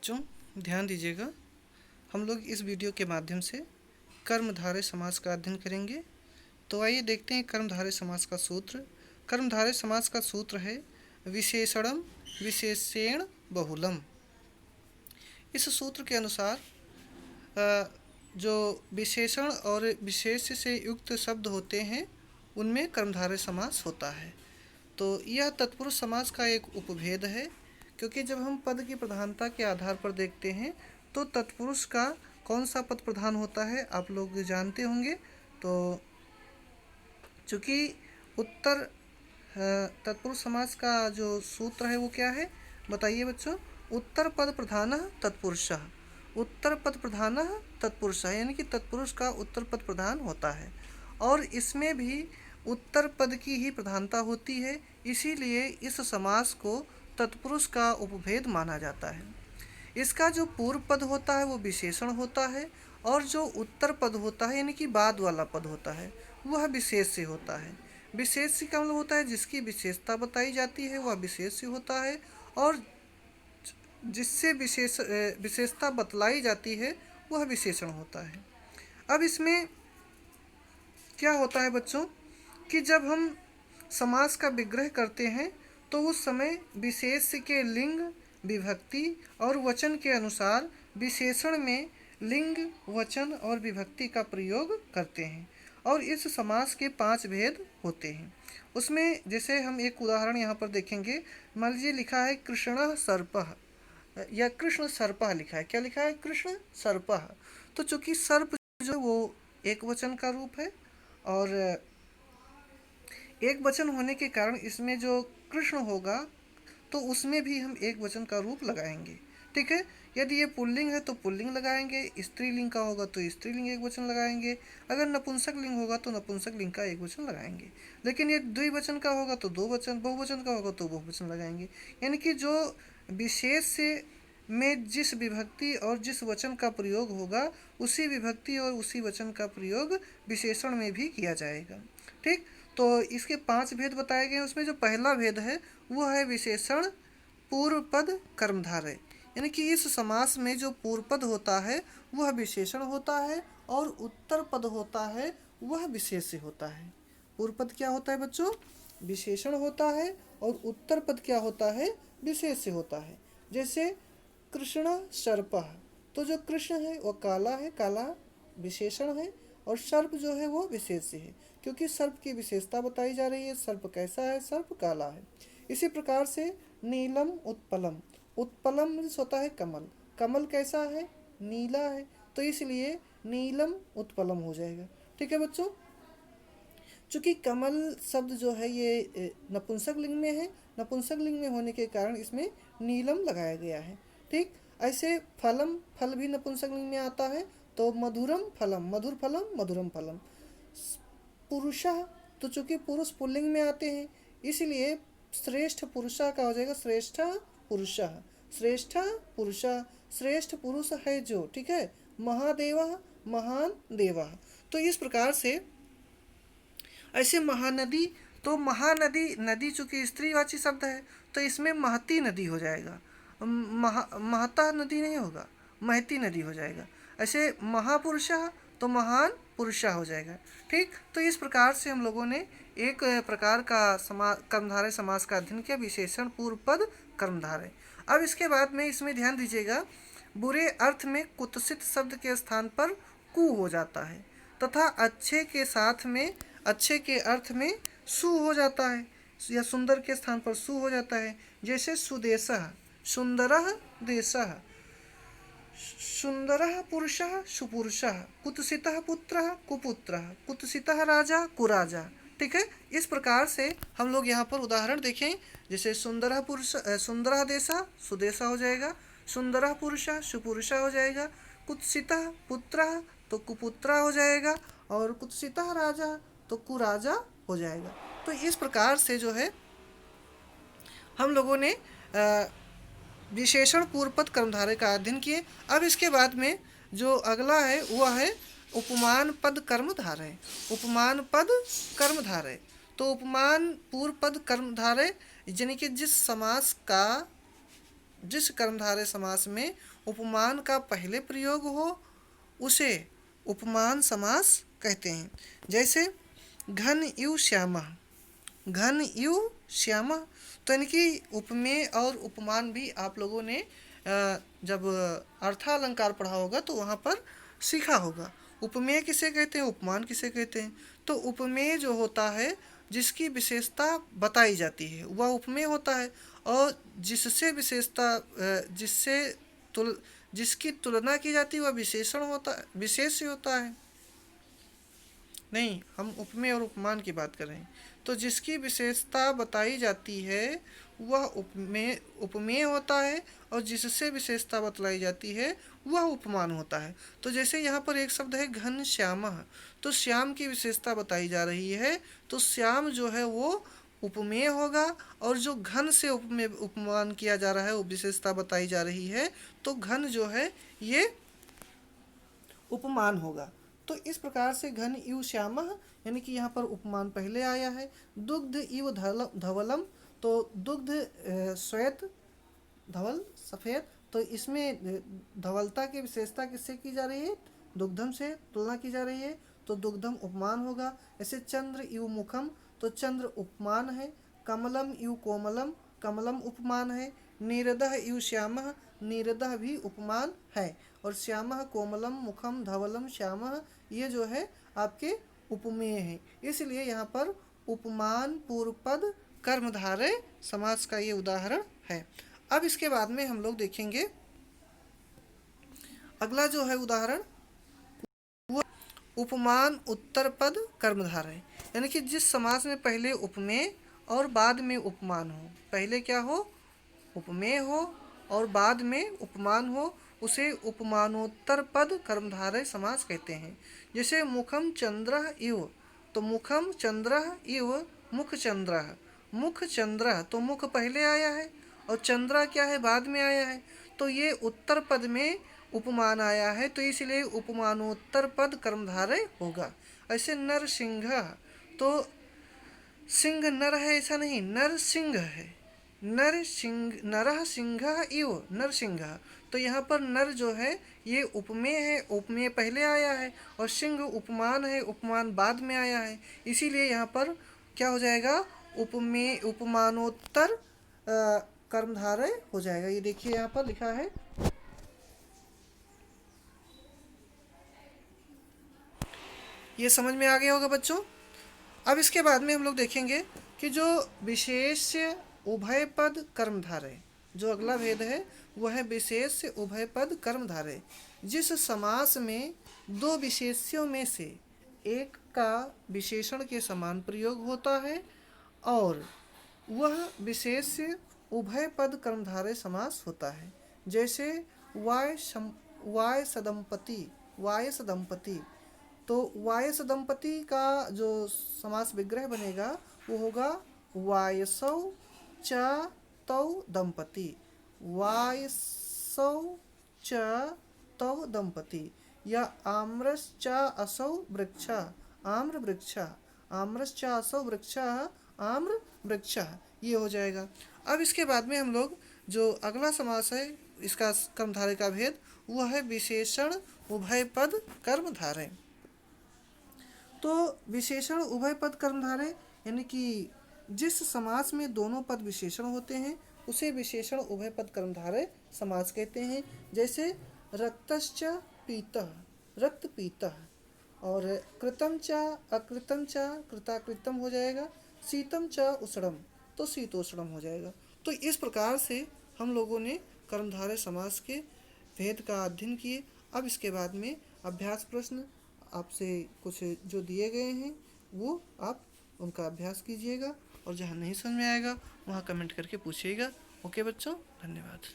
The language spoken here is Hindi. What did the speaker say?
बच्चों ध्यान दीजिएगा, हम लोग इस वीडियो के माध्यम से कर्मधारय समास का अध्ययन करेंगे। तो आइए देखते हैं कर्मधारय समास का सूत्र। कर्मधारय समास का सूत्र है विशेषणम विशेषेण बहुलम। इस सूत्र के अनुसार जो विशेषण और विशेष से युक्त शब्द होते हैं उनमें कर्मधारय समास होता है। तो यह तत्पुरुष समास का एक उपभेद है, क्योंकि जब हम पद की प्रधानता के आधार पर देखते हैं तो तत्पुरुष का कौन सा पद प्रधान होता है आप लोग जानते होंगे। तो चूँकि उत्तर तत्पुरुष समास का जो सूत्र है वो क्या है बताइए बच्चों। उत्तर पद प्रधानः तत्पुरुषः, उत्तर पद प्रधानः तत्पुरुषः, यानी कि तत्पुरुष का उत्तर पद प्रधान होता है और इसमें भी उत्तर पद की ही प्रधानता होती है, इसीलिए इस समास को तत्पुरुष का उपभेद माना जाता है। इसका जो पूर्व पद होता है वो विशेषण होता है और जो उत्तर पद होता है यानी कि बाद वाला पद होता है वह विशेष से होता है। विशेष से का मतलब होता है जिसकी विशेषता बताई जाती है वह विशेष से होता है और जिससे विशेषता बतलाई जाती है वह विशेषण होता है। अब इसमें क्या होता है बच्चों कि जब हम समास का विग्रह करते हैं तो उस समय विशेष के लिंग, विभक्ति और वचन के अनुसार विशेषण में लिंग, वचन और विभक्ति का प्रयोग करते हैं और इस समास के 5 भेद होते हैं। उसमें जैसे हम एक उदाहरण यहाँ पर देखेंगे। मान लीजिए लिखा है कृष्णः सर्पः या कृष्ण सर्पः लिखा है। क्या लिखा है? कृष्ण सर्पः। तो चूंकि सर्प जो वो एक वचन का रूप है और एक वचन होने के कारण इसमें जो कृष्ण होगा तो उसमें भी हम एक वचन का रूप लगाएंगे। ठीक है, यदि ये पुल्लिंग है तो पुल्लिंग लगाएंगे, स्त्रीलिंग का होगा तो स्त्रीलिंग एक वचन लगाएंगे, अगर नपुंसक लिंग होगा तो नपुंसक लिंग का एक वचन लगाएंगे। लेकिन ये द्विवचन का होगा तो दो वचन, बहुवचन का होगा तो बहुवचन लगाएंगे। यानी कि जो विशेष से में जिस विभक्ति और जिस वचन का प्रयोग होगा उसी विभक्ति और उसी वचन का प्रयोग विशेषण में भी किया जाएगा। ठीक, तो इसके 5 भेद बताए गए। उसमें जो पहला भेद है वो है विशेषण पूर्व पद कर्मधारय, यानी कि इस समास में जो पूर्व पद होता है वह विशेषण होता है और उत्तर पद होता है वह विशेष से होता है। पूर्व पद क्या होता है बच्चों? विशेषण होता है और उत्तर पद क्या होता है? विशेष से होता है। जैसे कृष्ण सर्पः, तो जो कृष्ण है वो काला है, काला विशेषण है और सर्प जो है वो विशेष से है, क्योंकि सर्प की विशेषता बताई जा रही है। सर्प कैसा है? सर्प काला है। इसी प्रकार से नीलम उत्पलम, उत्पलम होता है कमल, कमल कैसा है? नीला है, तो इसलिए नीलम उत्पलम हो जाएगा। ठीक है बच्चों, चूँकि कमल शब्द जो है ये नपुंसक लिंग में है, नपुंसक लिंग में होने के कारण इसमें नीलम लगाया गया है। ठीक, ऐसे फलम, फल भी नपुंसक लिंग में आता है तो मधुरम फलम, मधुर फलम, मधुरम फलम। पुरुषः, तो चूँकि पुरुष पुल्लिंग में आते हैं इसलिए श्रेष्ठ पुरुषा का हो जाएगा श्रेष्ठ पुरुषः, श्रेष्ठ पुरुषः, श्रेष्ठ पुरुष है जो। ठीक है, महादेवः, महान देवः। तो इस प्रकार से ऐसे महानदी, तो महानदी, नदी चूँकि स्त्रीवाची शब्द है तो इसमें महती नदी हो जाएगा, महता नदी नहीं होगा, महती नदी हो जाएगा। ऐसे महापुरुषः तो महान पुरुषा हो जाएगा। ठीक, तो इस प्रकार से हम लोगों ने एक प्रकार का कर्मधारय समास का अध्ययन किया, विशेषण पूर्व पद कर्मधारय। अब इसके बाद में इसमें ध्यान दीजिएगा, बुरे अर्थ में कुत्सित शब्द के स्थान पर कु हो जाता है तथा अच्छे के साथ में, अच्छे के अर्थ में सु हो जाता है या सुंदर के स्थान पर सु हो जाता है। जैसे सुदेशः, सुंदरः देशः, सुंदरः पुरुषः, सुपुरुषः, कुत्सितः पुत्रः, कुपुत्रः, कुत्सितः राजा, कुराजा। ठीक है, इस प्रकार से हम लोग यहाँ पर उदाहरण देखें। जैसे सुंदरः पुरुष, सुंदरः देशः, सुदेशा हो जाएगा, सुंदरः पुरुषः, सुपुरुषा हो जाएगा, कुत्सितः पुत्रः तो कुपुत्रा हो जाएगा और कुत्सितः राजा तो कुराजा हो जाएगा। तो इस प्रकार से जो है हम लोगों ने विशेषण पूर्व पद कर्मधारय का अध्ययन किए। अब इसके बाद में जो अगला है वह है उपमान पद कर्मधारय। उपमान पद कर्मधारय, तो उपमान पूर्व पद कर्मधारय यानी कि जिस समास का जिस कर्मधारय समास में उपमान का पहले प्रयोग हो उसे उपमान समास कहते हैं। जैसे घन इव श्यामः, घन इव श्यामः, तो यानी कि उपमेय और उपमान भी आप लोगों ने जब अर्थालंकार पढ़ा होगा तो वहाँ पर सीखा होगा। उपमेय किसे कहते हैं, उपमान किसे कहते हैं। तो उपमेय जो होता है जिसकी विशेषता बताई जाती है वह उपमेय होता है, और जिससे विशेषता जिसकी तुलना की जाती है वह विशेषण होता है, विशेष होता है। नहीं, हम उपमेय और उपमान की बात कर रहे हैं। तो जिसकी विशेषता बताई जाती है वह उपमेय होता है, और जिससे विशेषता बतलाई जाती है वह उपमान होता है। तो जैसे यहाँ पर एक शब्द है घन श्यामः, तो श्याम की विशेषता बताई जा रही है, तो श्याम जो है वो उपमेय होगा, और जो घन से उपमान किया जा रहा है वो विशेषता बताई जा रही है, तो घन जो है ये उपमान होगा। तो इस प्रकार से घन इव श्यामः यानी कि यहाँ पर उपमान पहले आया है। दुग्ध इव धवलम, तो दुग्ध श्वेत, धवल सफ़ेद, तो इसमें धवलता की विशेषता किससे की जा रही है, दुग्धम से तुलना की जा रही है, तो दुग्धम उपमान होगा। ऐसे चंद्र इव मुखम, तो चंद्र उपमान है। कमलम इव कोमलम, कमलम उपमान है। नीरदः इव श्यामः, नीरदः भी उपमान है। और श्यामः कोमलम मुखम धवलम श्यामः ये जो है आपके उपमेय हैं, इसलिए यहाँ पर उपमान पूर्व पद कर्मधारय समास का ये उदाहरण है। अब इसके बाद में हम लोग देखेंगे अगला जो है उदाहरण, वो उपमान उत्तर पद कर्मधारय, यानी कि जिस समास में पहले उपमेय और बाद में उपमान हो, पहले क्या हो, उपमेय हो और बाद में उपमान हो, उसे उपमानोत्तर पद कर्मधारय समास कहते हैं। जैसे मुखम चंद्रः इव, तो मुखम चंद्रः इव मुख चंद्रः, मुख चंद्रः, तो मुख पहले आया है और चंद्रा क्या है, बाद में आया है, तो ये उत्तर पद में उपमान आया है, तो इसलिए उपमानोत्तर पद कर्मधारय होगा। ऐसे नर सिंह, तो सिंह नर है ऐसा नहीं, नर सिंह है, नर सिंह, नरः सिंहः इव नरसिंह, तो यहाँ पर नर जो है ये उपमेय है, उपमेय पहले आया है, और सिंह उपमान है, उपमान बाद में आया है, इसीलिए यहाँ पर क्या हो जाएगा, उपमेय उपमानोत्तर कर्मधारय हो जाएगा। ये देखिए यहाँ पर लिखा है, ये समझ में आ गया होगा बच्चों। अब इसके बाद में हम लोग देखेंगे कि जो विशेष उभय पद कर्मधारय, जो अगला भेद है वह है विशेष उभय पद कर्मधारय। जिस समास में दो विशेष्यों में से एक का विशेषण के समान प्रयोग होता है और वह विशेष उभय पद कर्मधारय समास होता है। जैसे वायस दंपति, वायस दंपति, तो वायस दंपति का जो समास विग्रह बनेगा वो होगा वायसौ च तौ दंपति, वायसौ च तौ दंपति, या आम्रश्च असौ वृक्ष, आम्र वृक्ष, आम्रश्च असौ वृक्ष, आम्र वृक्ष, ये हो जाएगा। अब इसके बाद में हम लोग जो अगला समास है इसका कर्मधारय का भेद वह है विशेषण उभय पद कर्मधारय। तो विशेषण उभय पद कर्मधारय यानी कि जिस समास में दोनों पद विशेषण होते हैं उसे विशेषण उभय पद कर्मधारय समास कहते हैं। जैसे रक्तश्च पीतः, रक्त पीतः, और कृतं च अकृतं च कृताकृतं हो जाएगा, शीतम च उष्णम, तो शीतोष्णम हो जाएगा। तो इस प्रकार से हम लोगों ने कर्मधारय समास के भेद का अध्ययन किए। अब इसके बाद में अभ्यास प्रश्न आपसे कुछ जो दिए गए हैं वो आप उनका अभ्यास कीजिएगा, और जहाँ नहीं समझ में आएगा वहाँ कमेंट करके पूछिएगा। ओके बच्चों, धन्यवाद।